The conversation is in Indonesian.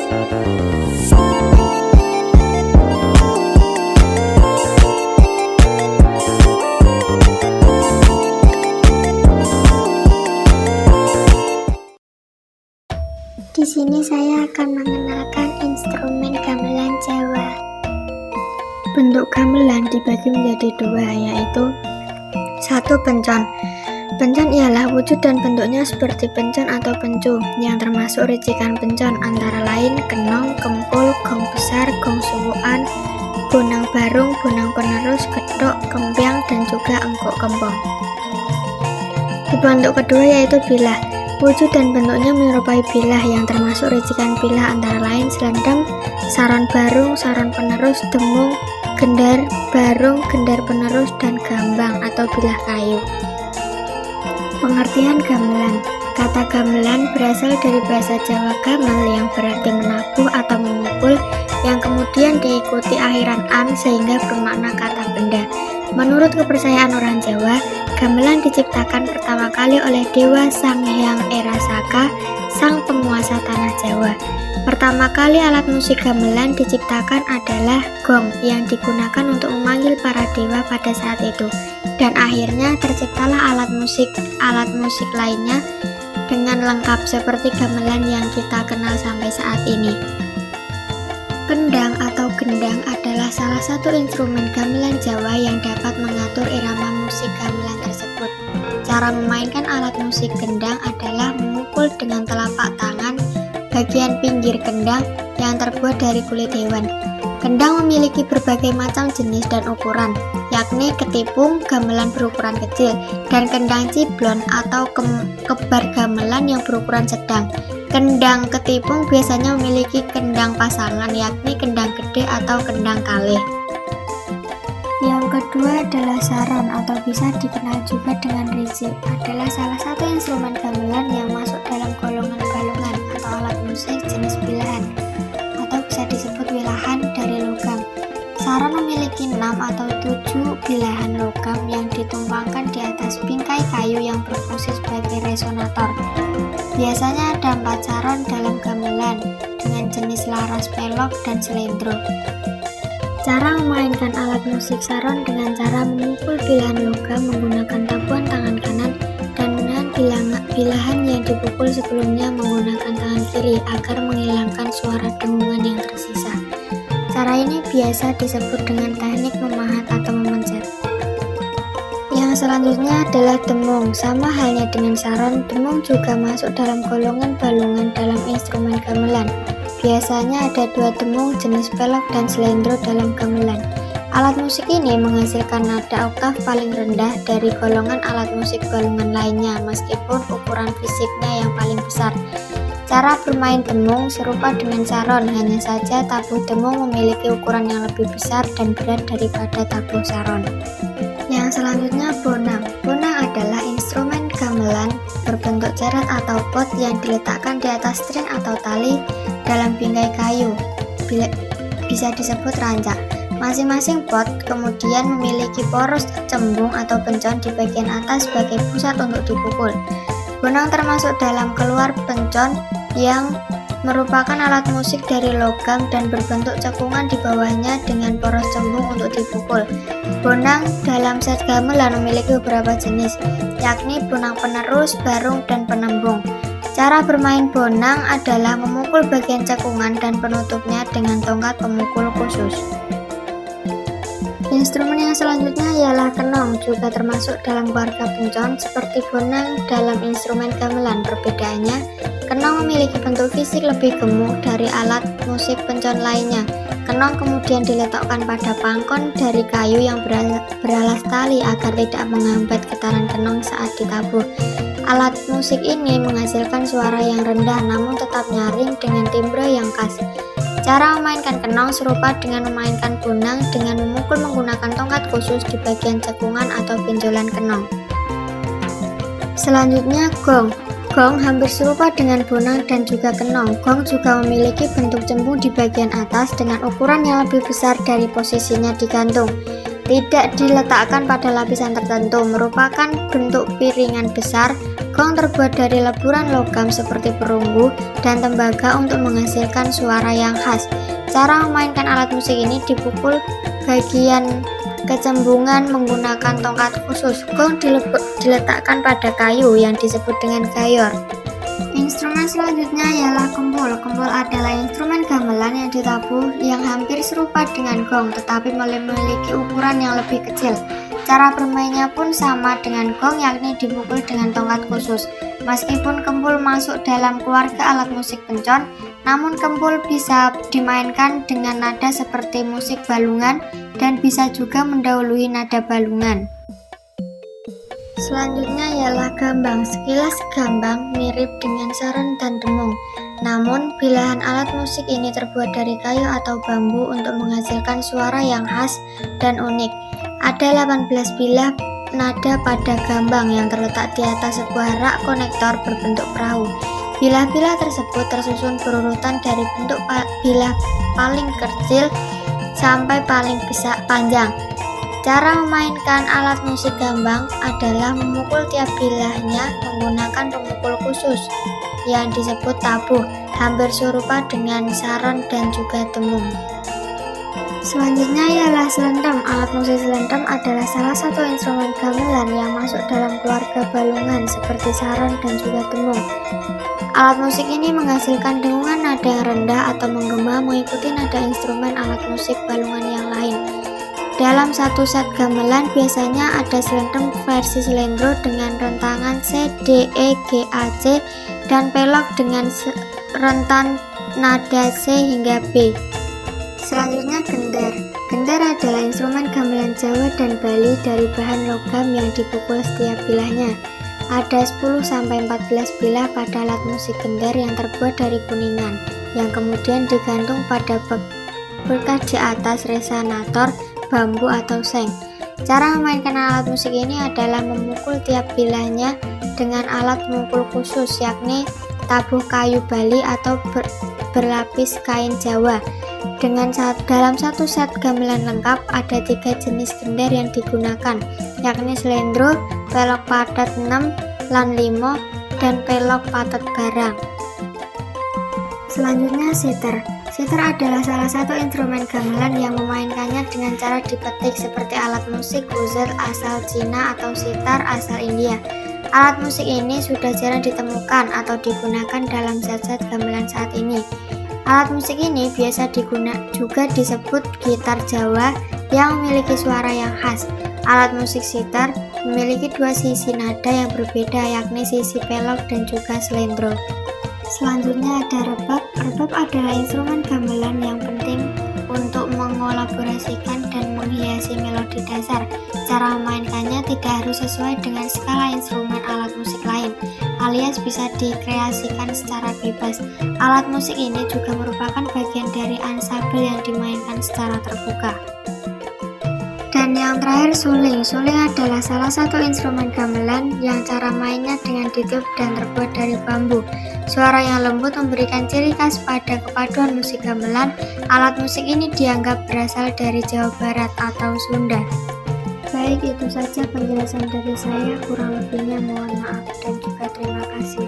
Di sini saya akan mengenalkan instrumen gamelan Jawa. Bentuk gamelan dibagi menjadi dua, yaitu satu, pencon. Pencon ialah wujud dan bentuknya seperti pencon atau pencu, yang termasuk ricikan pencon antara lain kenong, kempul, gong besar, gong suwukan, bonang barung, bonang penerus, gedhok, kempiang, dan juga engkuk kempong. Bentuk kedua yaitu bilah. Wujud dan bentuknya menyerupai bilah yang termasuk ricikan bilah antara lain selendang, saron barung, saron penerus, demung, gendar barung, gendar penerus, dan gambang atau bilah kayu. Pengertian gamelan. Kata gamelan berasal dari bahasa Jawa gamel yang berarti menabuh atau memukul, yang kemudian diikuti akhiran an sehingga bermakna kata benda. Menurut kepercayaan orang Jawa, gamelan diciptakan pertama kali oleh Dewa Sang Hyang Erasaka, sang penguasa tanah Jawa. Pertama kali alat musik gamelan diciptakan adalah gong yang digunakan untuk memanggil para dewa pada saat itu. Dan akhirnya terciptalah alat musik lainnya dengan lengkap seperti gamelan yang kita kenal sampai saat ini. Kendang atau gendang adalah salah satu instrumen gamelan Jawa yang dapat mengatur irama musik gamelan tersebut. Cara memainkan alat musik gendang adalah memukul dengan telapak tangan bagian pinggir kendang yang terbuat dari kulit hewan. Kendang memiliki berbagai macam jenis dan ukuran, yakni ketipung gamelan berukuran kecil dan kendang ciblon atau kebar gamelan yang berukuran sedang. Kendang ketipung biasanya memiliki kendang pasangan, yakni kendang gede atau kendang kalih. Yang kedua adalah saron atau bisa dikenal juga dengan rizik, adalah salah satu instrumen gamelan yang masuk dalam golongan balungan atau alat musik jenis bilahan atau bisa disebut wilahan dari logam. Saron memiliki 6 atau 7 bilahan logam yang ditumpangkan di atas bingkai kayu yang berfungsi sebagai resonator. Biasanya ada 4 saron dalam gamelan dengan jenis laras, pelok, dan selendro. Cara memainkan alat musik saron dengan cara memukul bilahan logam menggunakan tabuhan tangan kanan dan menahan bilahan yang dipukul sebelumnya menggunakan tangan kiri agar menghilangkan suara dengungan yang tersisa. Cara ini biasa disebut dengan teknik memahat atau memencet. Yang selanjutnya adalah demung. Sama halnya dengan saron, demung juga masuk dalam golongan balungan dalam instrumen gamelan. Biasanya ada 2 demung jenis pelok dan selendro dalam gamelan. Alat musik ini menghasilkan nada oktav paling rendah dari golongan alat musik balungan lainnya meskipun ukuran fisiknya yang paling besar. Cara bermain demung serupa dengan saron, hanya saja tabuh demung memiliki ukuran yang lebih besar dan berat daripada tabuh saron. Yang selanjutnya bonang. Bonang adalah instrumen gamelan berbentuk ceret atau pot yang diletakkan di atas string atau tali dalam bingkai kayu, bisa disebut rancak. Masing-masing pot kemudian memiliki poros cembung atau pencon di bagian atas sebagai pusat untuk dipukul. Bonang termasuk dalam keluar pencon yang merupakan alat musik dari logam dan berbentuk cekungan di bawahnya dengan poros cembung untuk dipukul. Bonang dalam set gamelan memiliki beberapa jenis, yakni bonang penerus, barung, dan penembung. Cara bermain bonang adalah memukul bagian cekungan dan penutupnya dengan tongkat pemukul khusus. Instrumen yang selanjutnya ialah kenong, juga termasuk dalam keluarga pencon seperti bonang dalam instrumen gamelan. Perbedaannya, kenong memiliki bentuk fisik lebih gemuk dari alat musik pencon lainnya. Kenong kemudian diletakkan pada pangkon dari kayu yang beralas tali agar tidak menghambat getaran kenong saat ditabuh. Alat musik ini menghasilkan suara yang rendah namun tetap nyaring dengan timbre yang khas. Cara memainkan kenong serupa dengan memainkan bonang dengan memukul menggunakan tongkat khusus di bagian cekungan atau benjolan kenong. Selanjutnya gong. Gong hampir serupa dengan bonang dan juga kenong. Gong juga memiliki bentuk cembung di bagian atas dengan ukuran yang lebih besar dari posisinya digantung. Tidak diletakkan pada lapisan tertentu, merupakan bentuk piringan besar Gong terbuat dari leburan logam seperti perunggu dan tembaga untuk menghasilkan suara yang khas. Cara memainkan alat musik ini dipukul bagian kecembungan menggunakan tongkat khusus. Gong diletakkan pada kayu yang disebut dengan gayor. Instrumen selanjutnya ialah kempul. Kempul adalah instrumen gamelan yang ditabuh yang hampir serupa dengan gong tetapi memiliki ukuran yang lebih kecil. Cara bermainnya pun sama dengan gong, yakni dipukul dengan tongkat khusus. Meskipun kempul masuk dalam keluarga alat musik pencon, namun kempul bisa dimainkan dengan nada seperti musik balungan dan bisa juga mendahului nada balungan. Selanjutnya ialah gambang. Sekilas gambang mirip dengan saron dan demung. Namun, bilahan alat musik ini terbuat dari kayu atau bambu untuk menghasilkan suara yang khas dan unik. Ada 18 bilah nada pada gambang yang terletak di atas sebuah rak konektor berbentuk perahu. Bilah-bilah tersebut tersusun berurutan dari bentuk bilah paling kecil sampai paling besar panjang. Cara memainkan alat musik gambang adalah memukul tiap bilahnya menggunakan pemukul khusus yang disebut tabuh, hampir serupa dengan saron dan juga demung. Selanjutnya ialah selendem. Alat musik selendem adalah salah satu instrumen gamelan yang masuk dalam keluarga balungan seperti saron dan juga demung. Alat musik ini menghasilkan dengungan nada yang rendah atau menggema mengikuti nada instrumen alat musik balungan yang lain. Dalam satu set gamelan biasanya ada selendem versi selendro dengan rentangan C, D, E, G, A, C dan pelok dengan rentan nada C hingga B. Selanjutnya gendar. Gendar adalah instrumen gamelan Jawa dan Bali dari bahan logam yang dipukul setiap bilahnya. Ada 10-14 bilah pada alat musik gendar yang terbuat dari kuningan, yang kemudian digantung pada berkat di atas resonator, bambu atau seng. Cara memainkan alat musik ini adalah memukul tiap bilahnya dengan alat memukul khusus, yakni tabuh kayu Bali atau berlapis kain Jawa. Dalam satu set gamelan lengkap ada 3 jenis gendar yang digunakan, yakni selendro, pelok padat 6, lan 5, dan pelok padat barang. Selanjutnya sitar. Sitar adalah salah satu instrumen gamelan yang memainkannya dengan cara dipetik seperti alat musik buzzer asal Cina atau sitar asal India. Alat musik ini sudah jarang ditemukan atau digunakan dalam set-set gamelan saat ini. Alat musik ini biasa juga disebut gitar Jawa yang memiliki suara yang khas. Alat musik sitar memiliki 2 sisi nada yang berbeda, yakni sisi pelok dan juga selendro. Selanjutnya ada rebab. Rebab adalah instrumen gamelan yang penting untuk mengolaborasikan dan menghiasi melodi dasar. Cara memainkannya tidak harus sesuai dengan skala instrumen alat musik lain, alias bisa dikreasikan secara bebas. Alat musik ini juga merupakan bagian dari ansambel yang dimainkan secara terbuka. Dan yang terakhir suling. Suling adalah salah satu instrumen gamelan yang cara mainnya dengan ditiup dan terbuat dari bambu. Suara yang lembut memberikan ciri khas pada kepaduan musik gamelan. Alat musik ini dianggap berasal dari Jawa Barat atau Sunda. Baik, itu saja penjelasan dari saya. Kurang lebihnya mohon maaf dan juga terima kasih.